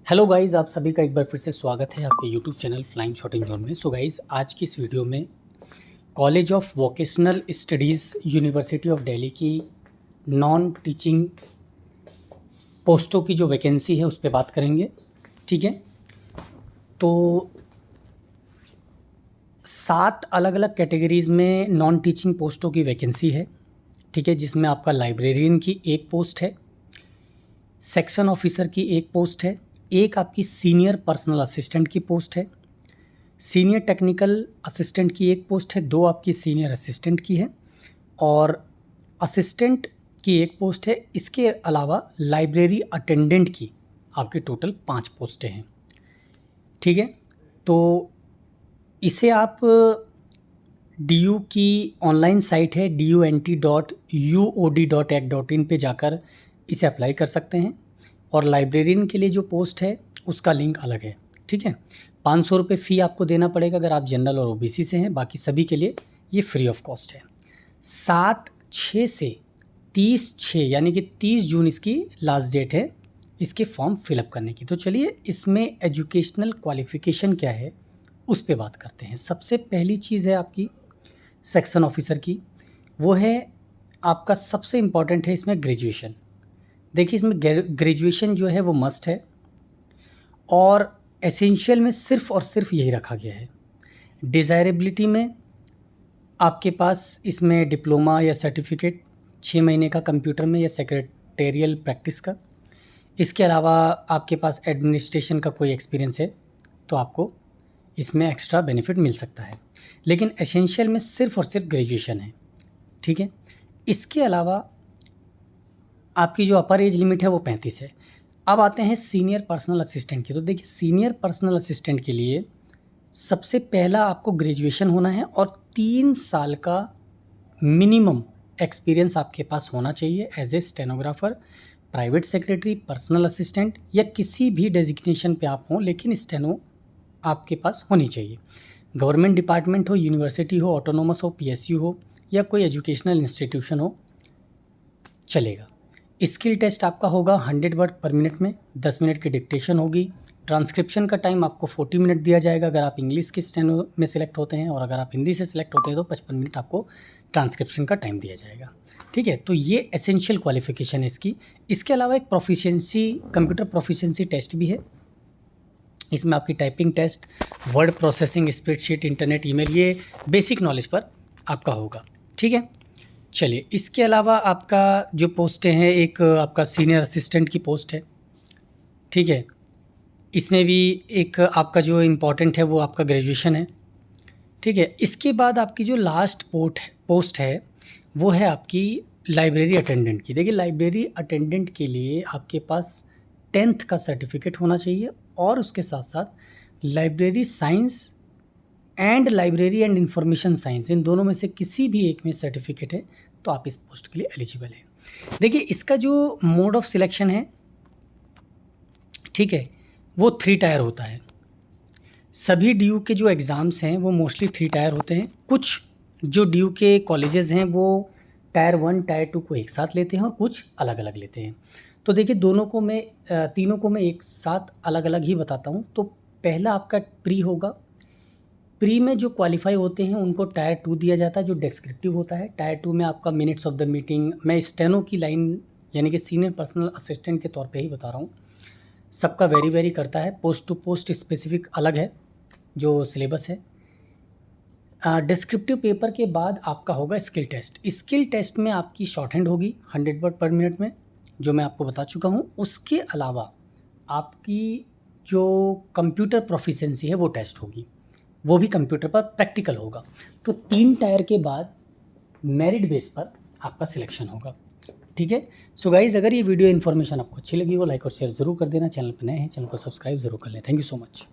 Hello guys, आप सभी का एक बार फिर से स्वागत है आपके YouTube channel flying shooting zone में। सो गाइस, आज की इस वीडियो में college of vocational studies university of Delhi की नॉन टीचिंग पोस्टों की जो वैकेंसी है उस पर बात करेंगे। ठीक है, तो 7 अलग अलग कैटेगरीज़ में नॉन टीचिंग पोस्टों की वैकेंसी है। ठीक है, जिसमें आपका लाइब्रेरियन की एक पोस्ट है, सेक्शन ऑफिसर की एक पोस्ट है, एक आपकी सीनियर पर्सनल असिस्टेंट की पोस्ट है, सीनियर टेक्निकल असिस्टेंट की एक पोस्ट है, 2 आपकी सीनियर असिस्टेंट की है और असिस्टेंट की एक पोस्ट है। इसके अलावा लाइब्रेरी अटेंडेंट की आपकी टोटल 5 पोस्टें हैं। ठीक है, तो इसे आप DU की ऑनलाइन साइट है dunt.uod.ac.in पे जाकर इसे अप्लाई कर सकते हैं और लाइब्रेरियन के लिए जो पोस्ट है उसका लिंक अलग है। ठीक है, 500 रुपये फ़ी आपको देना पड़ेगा अगर आप जनरल और OBC से हैं। बाकी सभी के लिए ये फ्री ऑफ कॉस्ट है। 7/6 से 30/6 यानी कि 30 जून इसकी लास्ट डेट है इसके फॉर्म फिलअप करने की। तो चलिए इसमें एजुकेशनल क्वालिफ़िकेशन क्या है उस पे बात करते हैं। सबसे पहली चीज़ है आपकी सेक्शन ऑफिसर की, वो है आपका सबसे इम्पॉर्टेंट है इसमें ग्रेजुएशन। देखिए इसमें ग्रेजुएशन जो है वो मस्ट है और एसेंशियल में सिर्फ और सिर्फ यही रखा गया है। डिज़ायरेबिलिटी में आपके पास इसमें डिप्लोमा या सर्टिफिकेट 6 महीने का कंप्यूटर में या सेक्रेटेरियल प्रैक्टिस का। इसके अलावा आपके पास एडमिनिस्ट्रेशन का कोई एक्सपीरियंस है तो आपको इसमें एक्स्ट्रा बेनिफिट मिल सकता है, लेकिन एसेंशियल में सिर्फ और सिर्फ ग्रेजुएशन है। ठीक है, इसके अलावा आपकी जो अपर एज लिमिट है वो 35 है। अब आते हैं सीनियर पर्सनल असिस्टेंट की। तो देखिए सीनियर पर्सनल असिस्टेंट के लिए सबसे पहला आपको ग्रेजुएशन होना है और 3 साल का मिनिमम एक्सपीरियंस आपके पास होना चाहिए as a stenographer, private secretary, personal assistant या किसी भी डेजिग्नेशन पे आप हों, लेकिन स्टेनो आपके पास होनी चाहिए। गवर्नमेंट डिपार्टमेंट हो, यूनिवर्सिटी हो, ऑटोनोमस हो, PSU हो या कोई एजुकेशनल इंस्टीट्यूशन हो, चलेगा। स्किल टेस्ट आपका होगा 100 वर्ड पर मिनट में, 10 मिनट की डिक्टेशन होगी। ट्रांसक्रिप्शन का टाइम आपको 40 मिनट दिया जाएगा अगर आप इंग्लिश के स्टेनो में सिलेक्ट होते हैं, और अगर आप हिंदी से सिलेक्ट होते हैं तो 55 मिनट आपको ट्रांसक्रिप्शन का टाइम दिया जाएगा। ठीक है, तो ये एसेंशियल क्वालिफिकेशन है इसकी। इसके अलावा एक प्रोफिशिएंसी, कंप्यूटर प्रोफिशिएंसी टेस्ट भी है। इसमें आपकी typing test, word processing, spreadsheet, internet, email, ये बेसिक नॉलेज पर आपका होगा। ठीक है, चलिए इसके अलावा आपका जो पोस्टें हैं, एक आपका सीनियर असिस्टेंट की पोस्ट है। ठीक है, इसमें भी एक आपका जो इम्पोर्टेंट है वो आपका ग्रेजुएशन है। ठीक है, इसके बाद आपकी जो लास्ट पोस्ट है वो है आपकी लाइब्रेरी अटेंडेंट की। देखिए लाइब्रेरी अटेंडेंट के लिए आपके पास 10th का सर्टिफिकेट होना चाहिए और उसके साथ साथ library science and library and information science, इन दोनों में से किसी भी एक में सर्टिफिकेट है तो आप इस पोस्ट के लिए एलिजिबल हैं। देखिए इसका जो मोड ऑफ सिलेक्शन है, ठीक है, वो 3 टायर होता है। सभी DU के जो एग्ज़ाम्स हैं वो मोस्टली 3 टायर होते हैं। कुछ जो DU के कॉलेजेस हैं वो टायर 1 टायर 2 को एक साथ लेते हैं और कुछ अलग अलग लेते हैं। तो देखिए तीनों को मैं एक साथ अलग अलग ही बताता हूँ। तो पहला आपका प्री होगा। प्री में जो क्वालिफाई होते हैं उनको टायर 2 दिया जाता है जो डिस्क्रिप्टिव होता है। टायर 2 में आपका मिनट्स ऑफ द मीटिंग, मैं स्टेनो की लाइन यानी कि सीनियर पर्सनल असिस्टेंट के तौर पे ही बता रहा हूँ, सबका वेरी करता है। पोस्ट टू पोस्ट स्पेसिफिक अलग है जो सिलेबस है। डिस्क्रिप्टिव पेपर के बाद आपका होगा स्किल टेस्ट। स्किल टेस्ट में आपकी शॉर्ट हैंड होगी 100 वर्ड पर मिनट में, जो मैं आपको बता चुका हूँ। उसके अलावा आपकी जो कंप्यूटर प्रोफिशिएंसी है वो टेस्ट होगी, वो भी कंप्यूटर पर प्रैक्टिकल होगा। तो 3 टायर के बाद मेरिट बेस पर आपका सिलेक्शन होगा। ठीक है, सो गाइज़, अगर ये वीडियो इन्फॉर्मेशन आपको अच्छी लगी हो लाइक और शेयर ज़रूर कर देना। चैनल पर नए हैं चैनल को सब्सक्राइब ज़रूर कर लें। Thank you so much.